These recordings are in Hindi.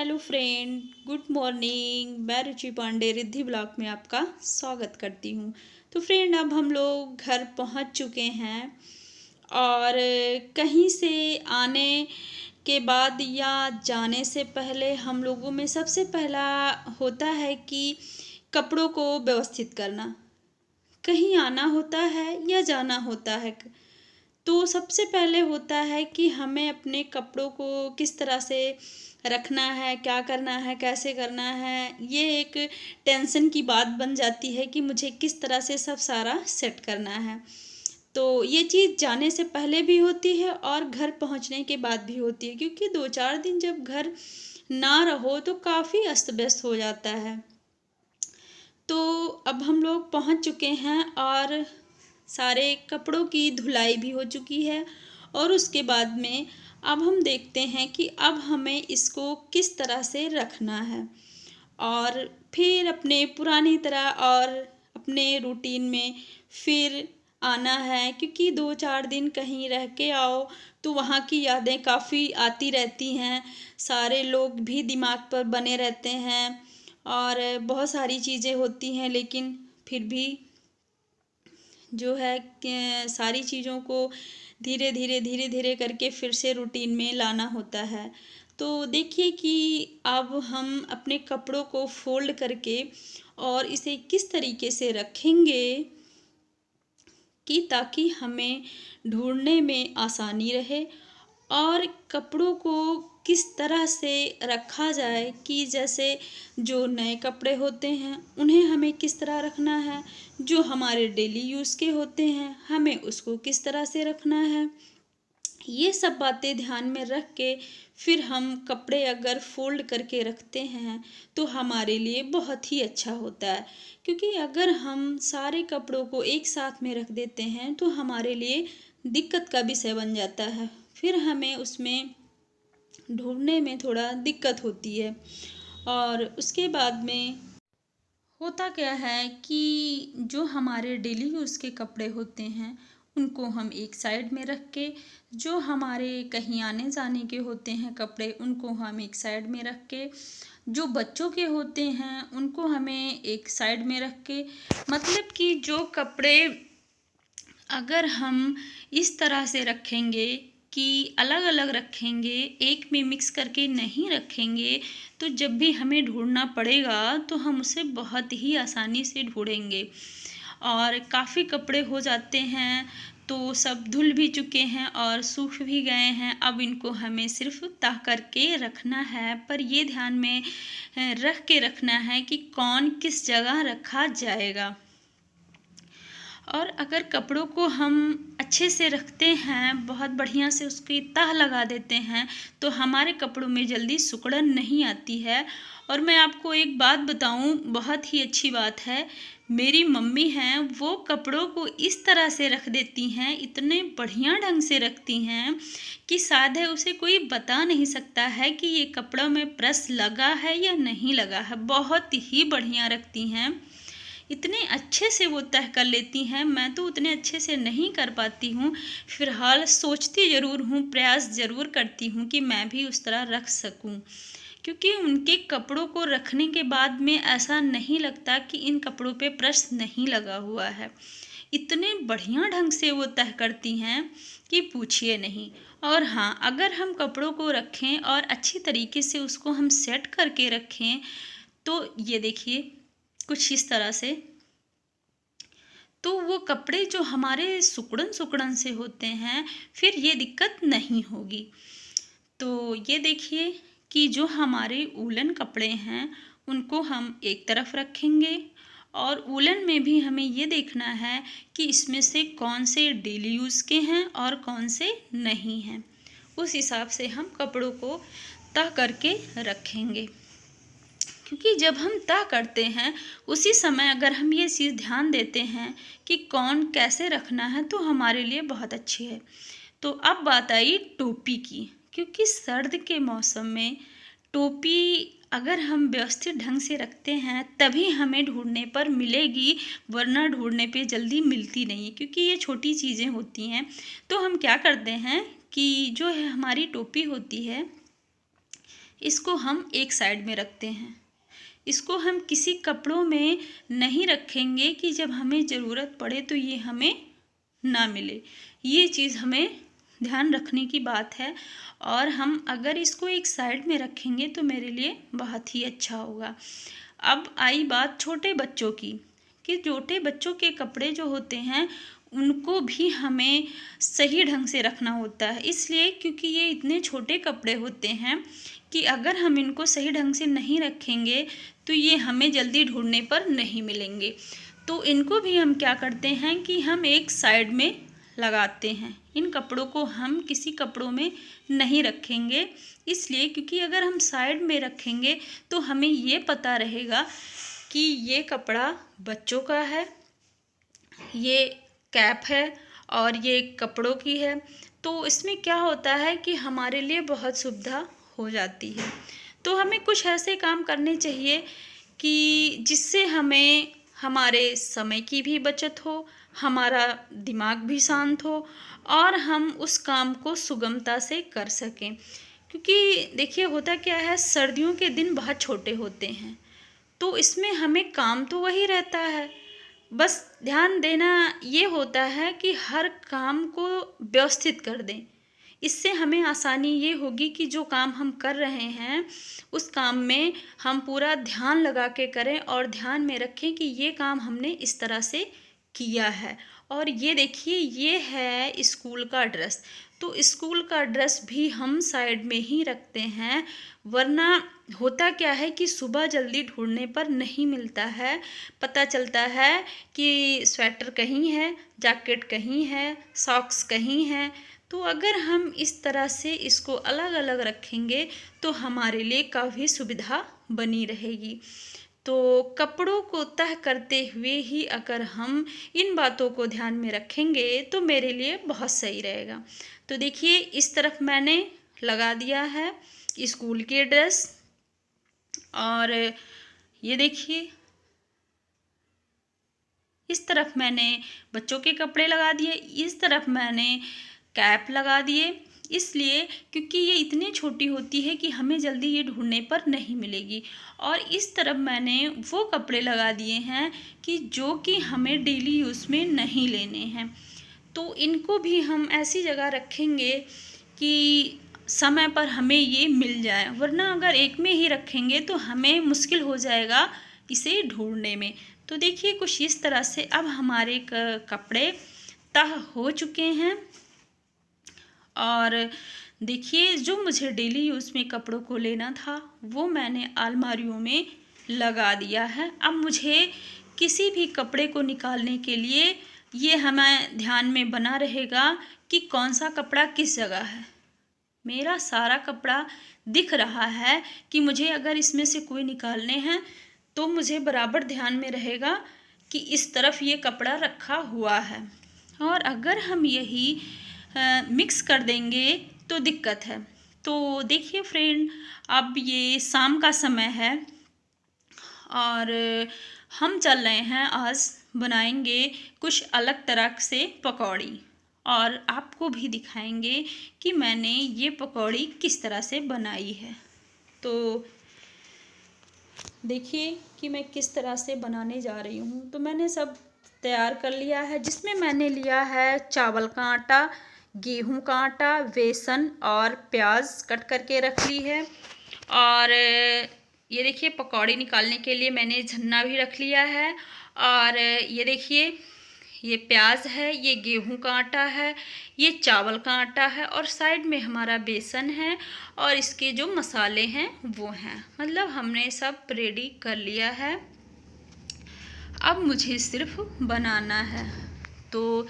Hello friend, good morning. मैं रुचि पांडे रिद्धि ब्लॉग में आपका स्वागत करती हूँ। तो फ्रेंड, अब हम लोग घर पहुँच चुके हैं और कहीं से आने के बाद या जाने से पहले हम लोगों में सबसे पहला होता है कि कपड़ों को व्यवस्थित करना। कहीं आना होता है या जाना होता है तो सबसे पहले होता है कि हमें अपने कपड़ों को किस तरह से रखना है, क्या करना है, कैसे करना है। ये एक टेंशन की बात बन जाती है कि मुझे किस तरह से सब सारा सेट करना है। तो ये चीज़ जाने से पहले भी होती है और घर पहुंचने के बाद भी होती है, क्योंकि 2-4 दिन जब घर ना रहो तो काफ़ी अस्त व्यस्त हो जाता है। तो अब हम लोग पहुंच चुके हैं और सारे कपड़ों की धुलाई भी हो चुकी है और उसके बाद में अब हम देखते हैं कि अब हमें इसको किस तरह से रखना है और फिर अपने पुरानी तरह और अपने रूटीन में फिर आना है। क्योंकि 2-4 दिन कहीं रह के आओ तो वहाँ की यादें काफ़ी आती रहती हैं, सारे लोग भी दिमाग पर बने रहते हैं और बहुत सारी चीज़ें होती हैं, लेकिन फिर भी जो है कि सारी चीज़ों को धीरे धीरे करके फिर से रूटीन में लाना होता है। तो देखिए कि अब हम अपने कपड़ों को फोल्ड करके और इसे किस तरीके से रखेंगे कि ताकि हमें ढूंढने में आसानी रहे और कपड़ों को किस तरह से रखा जाए कि जैसे जो नए कपड़े होते हैं उन्हें हमें किस तरह रखना है, जो हमारे डेली यूज़ के होते हैं हमें उसको किस तरह से रखना है। ये सब बातें ध्यान में रख के फिर हम कपड़े अगर फोल्ड करके रखते हैं तो हमारे लिए बहुत ही अच्छा होता है। क्योंकि अगर हम सारे कपड़ों को एक साथ में रख देते हैं तो हमारे लिए दिक्कत का विषय बन जाता है, फिर हमें उसमें ढूंढने में थोड़ा दिक्कत होती है। और उसके बाद में होता क्या है कि जो हमारे डेली यूज़ के कपड़े होते हैं उनको हम एक साइड में रख के, जो हमारे कहीं आने जाने के होते हैं कपड़े उनको हम एक साइड में रख के, जो बच्चों के होते हैं उनको हमें एक साइड में रख के, मतलब कि जो कपड़े अगर हम इस तरह से रखेंगे कि अलग अलग रखेंगे, एक में मिक्स करके नहीं रखेंगे, तो जब भी हमें ढूंढना पड़ेगा तो हम उसे बहुत ही आसानी से ढूंढेंगे। और काफ़ी कपड़े हो जाते हैं तो सब धुल भी चुके हैं और सूख भी गए हैं, अब इनको हमें सिर्फ तह करके रखना है। पर ये ध्यान में रख के रखना है कि कौन किस जगह रखा जाएगा। और अगर कपड़ों को हम अच्छे से रखते हैं, बहुत बढ़िया से उसकी तह लगा देते हैं, तो हमारे कपड़ों में जल्दी सिकुड़न नहीं आती है। और मैं आपको एक बात बताऊं, बहुत ही अच्छी बात है, मेरी मम्मी हैं वो कपड़ों को इस तरह से रख देती हैं, इतने बढ़िया ढंग से रखती हैं कि शायद है उसे कोई बता नहीं सकता है कि ये कपड़ों में प्रेस लगा है या नहीं लगा है। बहुत ही बढ़िया रखती हैं, इतने अच्छे से वो तय कर लेती हैं, मैं तो उतने अच्छे से नहीं कर पाती हूँ। फिलहाल सोचती ज़रूर हूँ, प्रयास ज़रूर करती हूँ कि मैं भी उस तरह रख सकूँ। क्योंकि उनके कपड़ों को रखने के बाद में ऐसा नहीं लगता कि इन कपड़ों पे प्रेस नहीं लगा हुआ है। इतने बढ़िया ढंग से वो तय करती हैं कि पूछिए नहीं। और हाँ, अगर हम कपड़ों को रखें और अच्छी तरीके से उसको हम सेट करके रखें तो ये देखिए कुछ इस तरह से, तो वो कपड़े जो हमारे सिकुड़न सिकुड़न से होते हैं फिर ये दिक्कत नहीं होगी। तो ये देखिए कि जो हमारे वूलन कपड़े हैं उनको हम एक तरफ रखेंगे और वूलन में भी हमें ये देखना है कि इसमें से कौन से डेली यूज़ के हैं और कौन से नहीं हैं। उस हिसाब से हम कपड़ों को तह करके रखेंगे। क्योंकि जब हम तय करते हैं उसी समय अगर हम ये चीज़ ध्यान देते हैं कि कौन कैसे रखना है तो हमारे लिए बहुत अच्छी है। तो अब बात आई टोपी की, क्योंकि सर्द के मौसम में टोपी अगर हम व्यवस्थित ढंग से रखते हैं तभी हमें ढूंढने पर मिलेगी, वरना ढूंढने पे जल्दी मिलती नहीं है। क्योंकि ये छोटी चीज़ें होती हैं तो हम क्या करते हैं कि जो है हमारी टोपी होती है इसको हम एक साइड में रखते हैं। इसको हम किसी कपड़ों में नहीं रखेंगे कि जब हमें ज़रूरत पड़े तो ये हमें ना मिले। ये चीज़ हमें ध्यान रखने की बात है। और हम अगर इसको एक साइड में रखेंगे तो मेरे लिए बहुत ही अच्छा होगा। अब आई बात छोटे बच्चों की, कि छोटे बच्चों के कपड़े जो होते हैं उनको भी हमें सही ढंग से रखना होता है। इसलिए क्योंकि ये इतने छोटे कपड़े होते हैं कि अगर हम इनको सही ढंग से नहीं रखेंगे तो ये हमें जल्दी ढूंढने पर नहीं मिलेंगे। तो इनको भी हम क्या करते हैं कि हम एक साइड में लगाते हैं। इन कपड़ों को हम किसी कपड़ों में नहीं रखेंगे, इसलिए क्योंकि अगर हम साइड में रखेंगे तो हमें ये पता रहेगा कि ये कपड़ा बच्चों का है, ये कैप है और ये कपड़ों की है। तो इसमें क्या होता है कि हमारे लिए बहुत सुविधा हो जाती है। तो हमें कुछ ऐसे काम करने चाहिए कि जिससे हमें हमारे समय की भी बचत हो, हमारा दिमाग भी शांत हो और हम उस काम को सुगमता से कर सकें। क्योंकि देखिए होता क्या है, सर्दियों के दिन बहुत छोटे होते हैं तो इसमें हमें काम तो वही रहता है, बस ध्यान देना ये होता है कि हर काम को व्यवस्थित कर दें। इससे हमें आसानी ये होगी कि जो काम हम कर रहे हैं उस काम में हम पूरा ध्यान लगा के करें और ध्यान में रखें कि ये काम हमने इस तरह से किया है। और ये देखिए ये है स्कूल का ड्रेस, तो स्कूल का ड्रेस भी हम साइड में ही रखते हैं, वरना होता क्या है कि सुबह जल्दी ढूंढने पर नहीं मिलता है। पता चलता है कि स्वेटर कहीं है, जैकेट कहीं है, सॉक्स कहीं है। तो अगर हम इस तरह से इसको अलग अलग रखेंगे तो हमारे लिए काफ़ी सुविधा बनी रहेगी। तो कपड़ों को तह करते हुए ही अगर हम इन बातों को ध्यान में रखेंगे तो मेरे लिए बहुत सही रहेगा। तो देखिए इस तरफ मैंने लगा दिया है स्कूल के ड्रेस, और ये देखिए इस तरफ मैंने बच्चों के कपड़े लगा दिए, इस तरफ मैंने कैप लगा दिए। इसलिए क्योंकि ये इतनी छोटी होती है कि हमें जल्दी ये ढूंढने पर नहीं मिलेगी। और इस तरफ मैंने वो कपड़े लगा दिए हैं कि जो कि हमें डेली यूज़ में नहीं लेने हैं। तो इनको भी हम ऐसी जगह रखेंगे कि समय पर हमें ये मिल जाए, वरना अगर एक में ही रखेंगे तो हमें मुश्किल हो जाएगा इसे ढूंढने में। तो देखिए कुछ इस तरह से अब हमारे कपड़े तह हो चुके हैं। और देखिए जो मुझे डेली यूज़ में कपड़ों को लेना था वो मैंने अलमारियों में लगा दिया है। अब मुझे किसी भी कपड़े को निकालने के लिए ये हमें ध्यान में बना रहेगा कि कौन सा कपड़ा किस जगह है। मेरा सारा कपड़ा दिख रहा है कि मुझे अगर इसमें से कोई निकालने हैं तो मुझे बराबर ध्यान में रहेगा कि इस तरफ ये कपड़ा रखा हुआ है। और अगर हम यही मिक्स कर देंगे तो दिक्कत है। तो देखिए फ्रेंड, अब ये शाम का समय है और हम चल रहे हैं, आज बनाएंगे कुछ अलग तरह से पकौड़ी और आपको भी दिखाएंगे कि मैंने ये पकौड़ी किस तरह से बनाई है। तो देखिए कि मैं किस तरह से बनाने जा रही हूँ। तो मैंने सब तैयार कर लिया है, जिसमें मैंने लिया है चावल का आटा, गेहूं का आटा, बेसन और प्याज कट करके रख ली है। और ये देखिए पकौड़ी निकालने के लिए मैंने झन्ना भी रख लिया है। और ये देखिए ये प्याज है, ये गेहूं का आटा है, ये चावल का आटा है और साइड में हमारा बेसन है और इसके जो मसाले हैं वो हैं। मतलब हमने सब रेडी कर लिया है, अब मुझे सिर्फ बनाना है। तो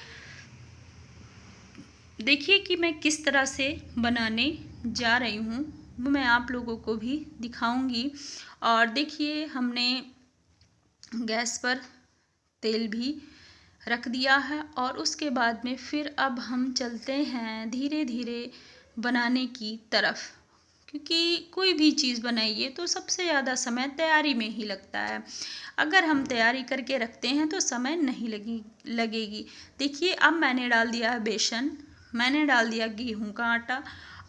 देखिए कि मैं किस तरह से बनाने जा रही हूँ, वो मैं आप लोगों को भी दिखाऊंगी। और देखिए हमने गैस पर तेल भी रख दिया है और उसके बाद में फिर अब हम चलते हैं धीरे धीरे बनाने की तरफ। क्योंकि कोई भी चीज़ बनाइए तो सबसे ज़्यादा समय तैयारी में ही लगता है। अगर हम तैयारी करके रखते हैं तो समय नहीं लगेगी। देखिए अब मैंने डाल दिया है बेसन, मैंने डाल दिया गेहूं का आटा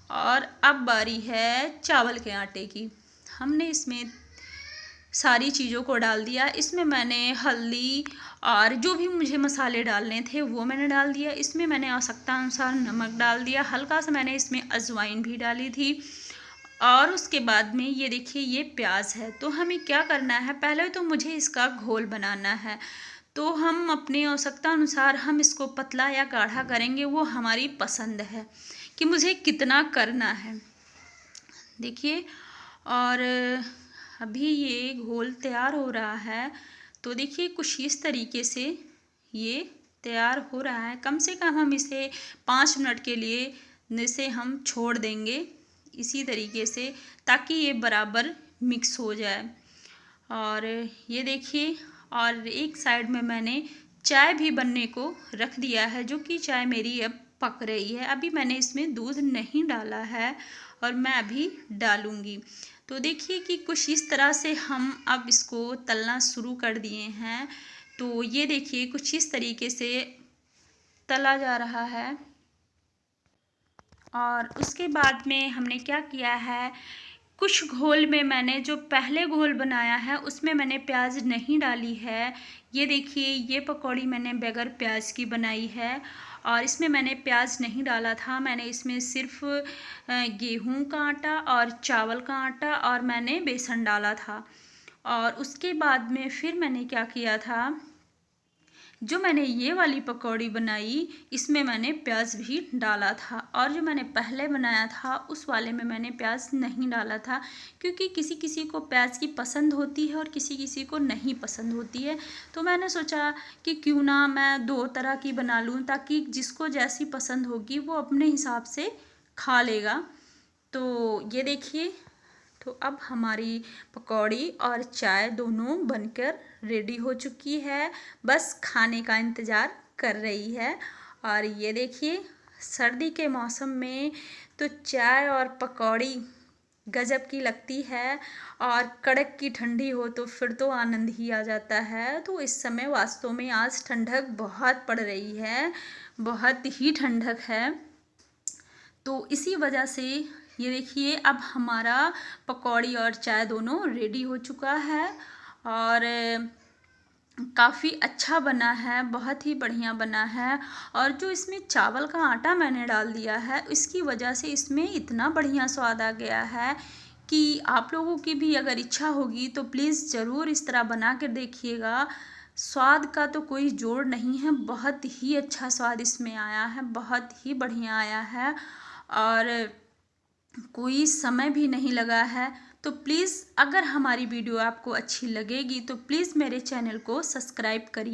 और अब बारी है चावल के आटे की। हमने इसमें सारी चीज़ों को डाल दिया। इसमें मैंने हल्दी और जो भी मुझे मसाले डालने थे वो मैंने डाल दिया। इसमें मैंने आवश्यकता अनुसार नमक डाल दिया, हल्का सा मैंने इसमें अजवाइन भी डाली थी। और उसके बाद में ये देखिए ये प्याज है। तो हमें क्या करना है, पहले तो मुझे इसका घोल बनाना है। तो हम अपनी आवश्यकता अनुसार हम इसको पतला या गाढ़ा करेंगे, वो हमारी पसंद है कि मुझे कितना करना है। देखिए, और अभी ये घोल तैयार हो रहा है। तो देखिए कुछ इस तरीके से ये तैयार हो रहा है। कम से कम हम इसे 5 मिनट के लिए इसे हम छोड़ देंगे इसी तरीके से, ताकि ये बराबर मिक्स हो जाए। और ये देखिए, और एक साइड में मैंने चाय भी बनने को रख दिया है, जो कि चाय मेरी अब पक रही है। अभी मैंने इसमें दूध नहीं डाला है और मैं अभी डालूंगी। तो देखिए कि कुछ इस तरह से हम अब इसको तलना शुरू कर दिए हैं। तो ये देखिए कुछ इस तरीके से तला जा रहा है। और उसके बाद में हमने क्या किया है, कुछ घोल में मैंने जो पहले घोल बनाया है उसमें मैंने प्याज नहीं डाली है। ये देखिए ये पकौड़ी मैंने बगैर प्याज की बनाई है और इसमें मैंने प्याज नहीं डाला था। मैंने इसमें सिर्फ गेहूं का आटा और चावल का आटा और मैंने बेसन डाला था। और उसके बाद में फिर मैंने क्या किया था, जो मैंने ये वाली पकौड़ी बनाई इसमें मैंने प्याज भी डाला था। और जो मैंने पहले बनाया था उस वाले में मैंने प्याज नहीं डाला था, क्योंकि किसी किसी को प्याज की पसंद होती है और किसी किसी को नहीं पसंद होती है। तो मैंने सोचा कि क्यों ना मैं 2 तरह की बना लूँ, ताकि जिसको जैसी पसंद होगी वो अपने हिसाब से खा लेगा। तो ये देखिए, तो अब हमारी पकौड़ी और चाय दोनों बनकर रेडी हो चुकी है, बस खाने का इंतज़ार कर रही है। और ये देखिए सर्दी के मौसम में तो चाय और पकौड़ी गजब की लगती है, और कड़क की ठंडी हो तो फिर तो आनंद ही आ जाता है। तो इस समय वास्तव में आज ठंडक बहुत पड़ रही है, बहुत ही ठंडक है। तो इसी वजह से ये देखिए अब हमारा पकौड़ी और चाय दोनों रेडी हो चुका है और काफ़ी अच्छा बना है, बहुत ही बढ़िया बना है। और जो इसमें चावल का आटा मैंने डाल दिया है इसकी वजह से इसमें इतना बढ़िया स्वाद आ गया है कि आप लोगों की भी अगर इच्छा होगी तो प्लीज़ ज़रूर इस तरह बना कर देखिएगा। स्वाद का तो कोई जोड़ नहीं है, बहुत ही अच्छा स्वाद इसमें आया है, बहुत ही बढ़िया आया है और कोई समय भी नहीं लगा है। तो प्लीज़ अगर हमारी वीडियो आपको अच्छी लगेगी तो प्लीज़ मेरे चैनल को सब्सक्राइब करिए।